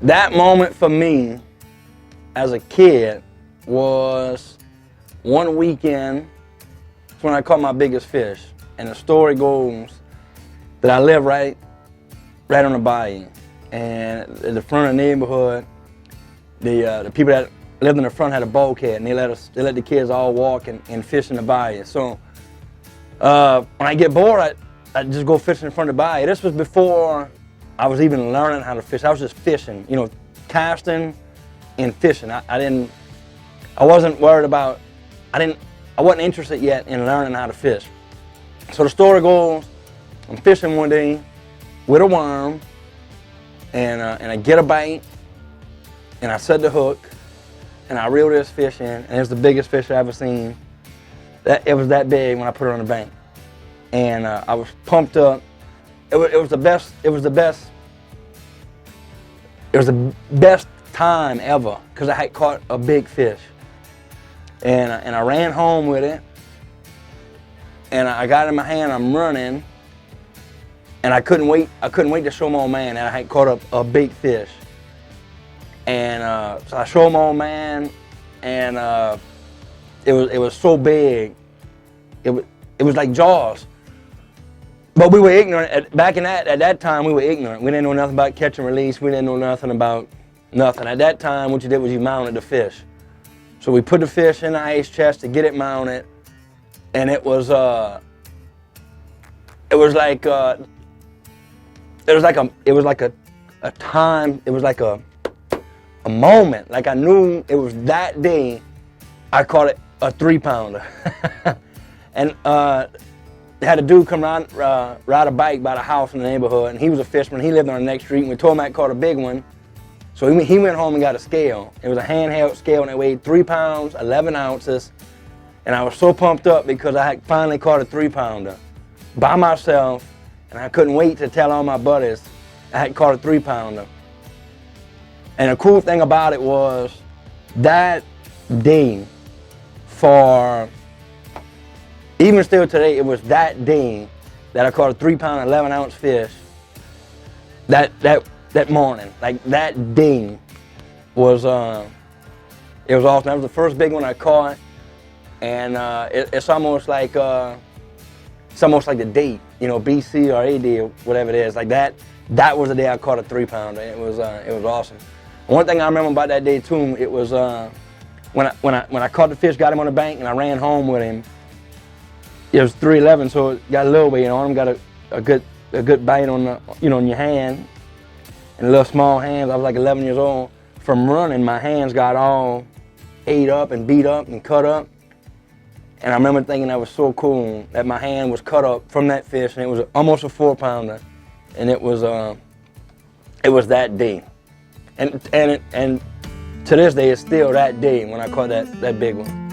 that moment for me as a kid was one weekend. It's when I caught my biggest fish. And the story goes that I live right on the bayou. And at the front of the neighborhood, the people that lived in the front had a bulkhead, and they let the kids all walk and fish in the bayou. So when I get bored, I just go fishing in front of the bayou. This was before I was even learning how to fish. I was just fishing, you know, casting and fishing. I wasn't worried about, I wasn't interested yet in learning how to fish. So the story goes, I'm fishing one day with a worm, and I get a bite, and I set the hook, and I reel this fish in, and it's the biggest fish I ever seen. It was that big when I put it on the bank, and I was pumped up. It was the best time ever because I had caught a big fish, and I ran home with it, and I got it in my hand. I'm running, and I couldn't wait to show my old man that I had caught a big fish. And so I showed my old man, and it was so big. It was like Jaws. But we were ignorant at that time. We were ignorant. We didn't know nothing about catch and release. We didn't know nothing about nothing. At that time, what you did was you mounted the fish. So we put the fish in the ice chest to get it mounted, and it was like a time. It was like a moment. Like I knew it was that day I caught it a 3-pounder. And had a dude come ride a bike by the house in the neighborhood, and he was a fisherman. He lived on the next street, and we told him I caught a big one. So he went home and got a scale. It was a handheld scale, and it weighed 3 pounds, 11 ounces. And I was so pumped up because I had finally caught a 3-pounder by myself, and I couldn't wait to tell all my buddies I had caught a 3-pounder. And the cool thing about it was that day, for even still today, it was that day that I caught a 3-pound, 11-ounce fish. That morning, like that day, was it was awesome. That was the first big one I caught, and it's almost like the date, you know, BC or AD or whatever it is. Like that was the day I caught a 3-pounder. It was awesome. One thing I remember about that day too, it was when I caught the fish, got him on the bank, and I ran home with him. It was 311, so it got a little weight on him. Got a good bite on the, you know, in your hand, and little small hands. I was like 11 years old. From running, my hands got all ate up and beat up and cut up. And I remember thinking that was so cool that my hand was cut up from that fish, and it was almost a 4-pounder, and it was that day. And to this day, it's still that day when I caught that big one.